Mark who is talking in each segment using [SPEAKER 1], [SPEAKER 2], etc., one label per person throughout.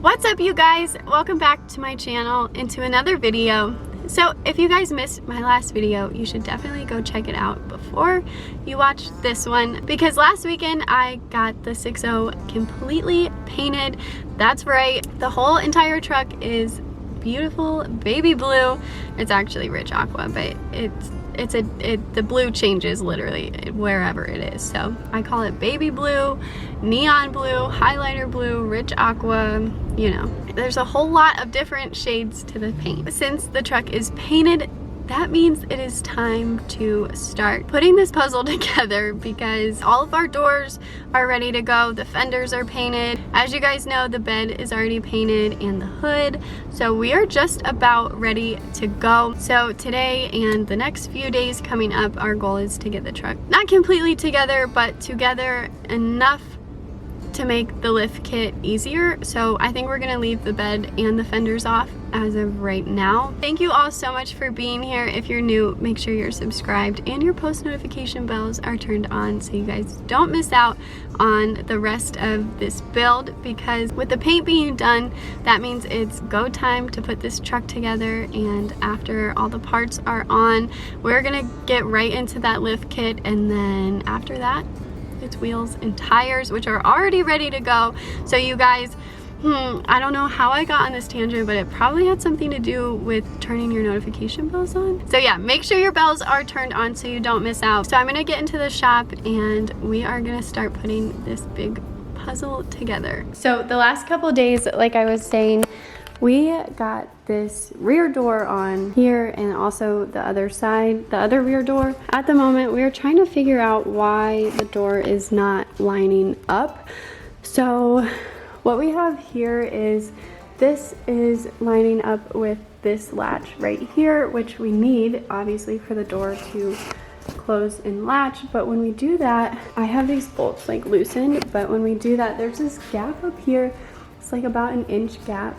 [SPEAKER 1] What's up, you guys? Welcome back to my channel and to another video. So if you guys missed my last video, you should definitely go check it out before you watch this one, because last weekend I got the 6.0 completely painted. That's right, the whole entire truck is beautiful baby blue. It's actually rich aqua, but the blue changes literally wherever it is. So I call it baby blue, neon blue, highlighter blue, rich aqua, you know. There's a whole lot of different shades to the paint. Since the truck is painted, that means it is time to start putting this puzzle together, because all of our doors are ready to go. The fenders are painted. As you guys know, the bed is already painted and the hood. So we are just about ready to go. So today and the next few days coming up, our goal is to get the truck not completely together, but together enough to make the lift kit easier. So I think we're gonna leave the bed and the fenders off as of right now. Thank you all so much for being here. If you're new, make sure you're subscribed and your post notification bells are turned on so you guys don't miss out on the rest of this build, because with the paint being done, that means it's go time to put this truck together. And after all the parts are on, we're gonna get right into that lift kit, and then after that, its wheels and tires, which are already ready to go. So you guys, I don't know how I got on this tangent, but it probably had something to do with turning your notification bells on. So yeah, make sure your bells are turned on so you don't miss out. So I'm gonna get into the shop and we are gonna start putting this big puzzle together. So the last couple days, like I was saying, we got this rear door on here and also the other side, the other rear door. At the moment, we are trying to figure out why the door is not lining up. So what we have here is, this is lining up with this latch right here, which we need obviously for the door to close and latch. But when we do that, I have these bolts like loosened, but when we do that, there's this gap up here. It's like about an inch gap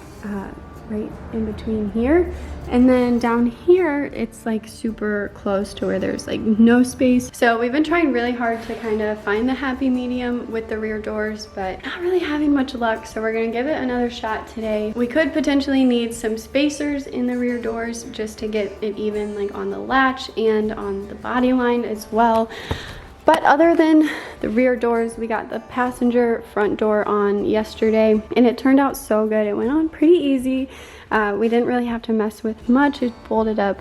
[SPEAKER 1] right in between here, and then down here it's like super close to where there's like no space. So we've been trying really hard to kind of find the happy medium with the rear doors, but not really having much luck. So we're gonna give it another shot today. We could potentially need some spacers in the rear doors just to get it even, like on the latch and on the body line as well. But other than the rear doors, we got the passenger front door on yesterday, and it turned out so good. It went on pretty easy. We didn't really have to mess with much. It folded up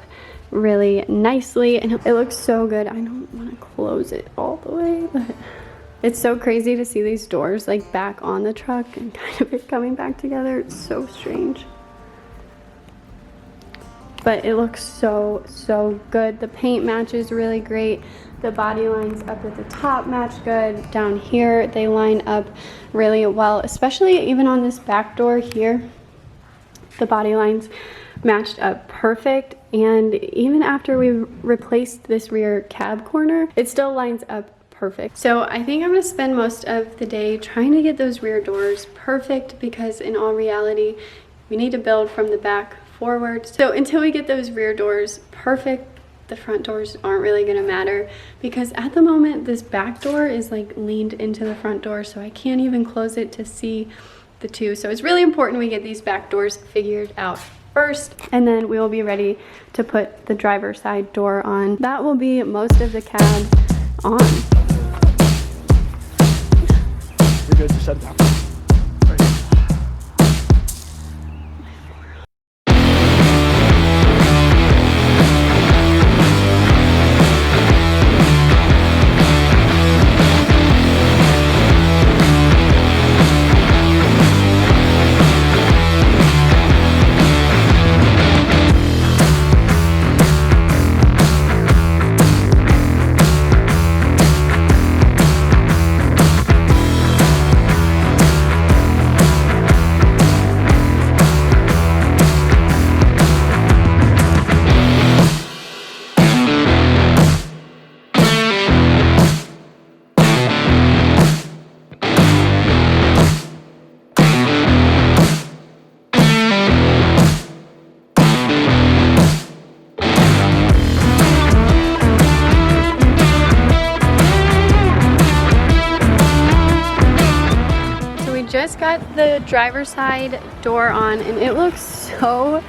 [SPEAKER 1] really nicely, and it looks so good. I don't want to close it all the way, but it's so crazy to see these doors like back on the truck and kind of it coming back together. It's so strange. But it looks so good. The paint matches really great. The body lines up at the top match good. Down here, they line up really well, especially even on this back door here. The body lines matched up perfect. And even after we replaced this rear cab corner, it still lines up perfect. So I think I'm gonna spend most of the day trying to get those rear doors perfect, because in all reality, we need to build from the back forward. So until we get those rear doors perfect, the front doors aren't really gonna matter, because at the moment this back door is like leaned into the front door, so I can't even close it to see the two. So it's really important we get these back doors figured out first, and then we will be ready to put the driver's side door on. That will be most of the cab on.
[SPEAKER 2] We're good, just shut it down.
[SPEAKER 1] just got the driver's side door on and it looks so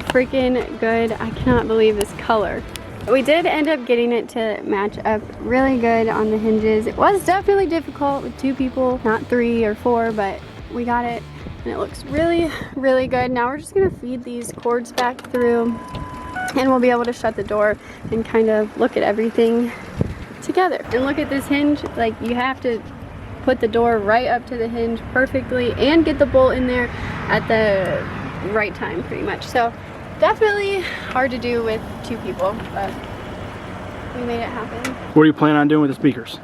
[SPEAKER 1] freaking good. I cannot believe this color. We did end up getting it to match up really good on the hinges. It was definitely difficult with 2 people, not 3 or 4, but we got it and it looks really, really good. Now we're just gonna feed these cords back through and we'll be able to shut the door and kind of look at everything together. And look at this hinge, like you have to put the door right up to the hinge perfectly and get the bolt in there at the right time pretty much. So definitely hard to do with 2 people, but we made it happen.
[SPEAKER 2] What are you planning on doing with the speakers?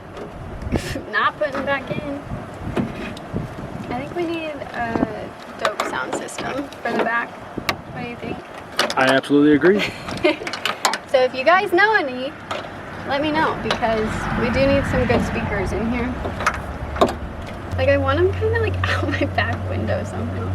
[SPEAKER 1] Not putting them back in. I think we need a dope sound system for the back. What do you think?
[SPEAKER 2] I absolutely agree.
[SPEAKER 1] So if you guys know any, let me know because we do need some good speakers in here. Like I want them kind of like out my back window somehow.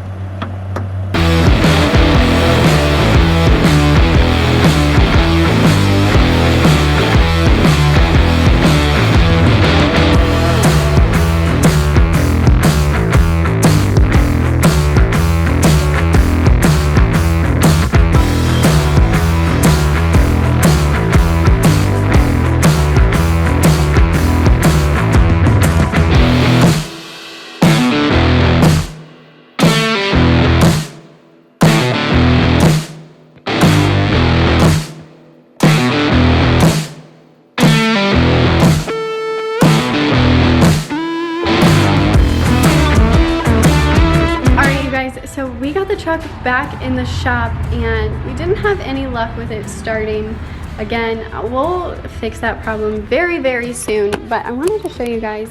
[SPEAKER 1] So we got the truck back in the shop and we didn't have any luck with it starting. Again, we'll fix that problem very, very soon, but I wanted to show you guys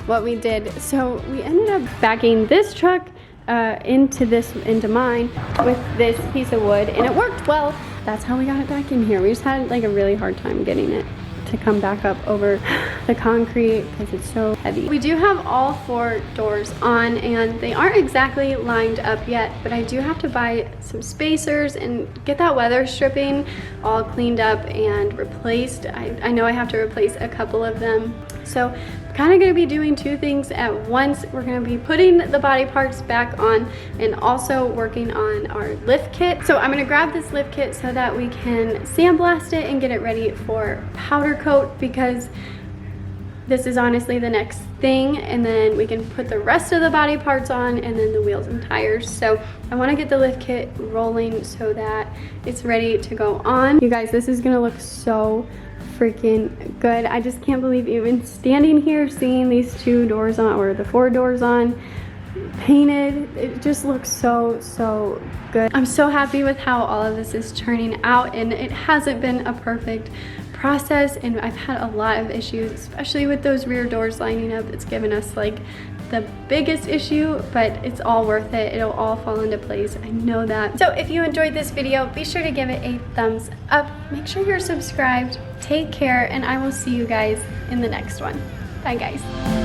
[SPEAKER 1] what we did. So we ended up backing this truck into mine with this piece of wood and it worked well. That's how we got it back in here. We just had like a really hard time getting it to come back up over the concrete because it's so heavy. We do have all 4 doors on and they aren't exactly lined up yet, but I do have to buy some spacers and get that weather stripping all cleaned up and replaced. I know I have to replace a couple of them. So I'm kind of going to be doing 2 things at once. We're going to be putting the body parts back on and also working on our lift kit. So I'm going to grab this lift kit so that we can sandblast it and get it ready for powder coat because this is honestly the next thing, and then we can put the rest of the body parts on and then the wheels and tires. So I want to get the lift kit rolling so that it's ready to go on. You guys, this is going to look so freaking good. I just can't believe even standing here seeing these 2 doors on, or the 4 doors on painted. It just looks so good. I'm so happy with how all of this is turning out, and it hasn't been a perfect process, and I've had a lot of issues, especially with those rear doors lining up. It's given us like the biggest issue, but it's all worth it. It'll all fall into place. I know that. So if you enjoyed this video, be sure to give it a thumbs up. Make sure you're subscribed. Take care, and I will see you guys in the next one. Bye guys.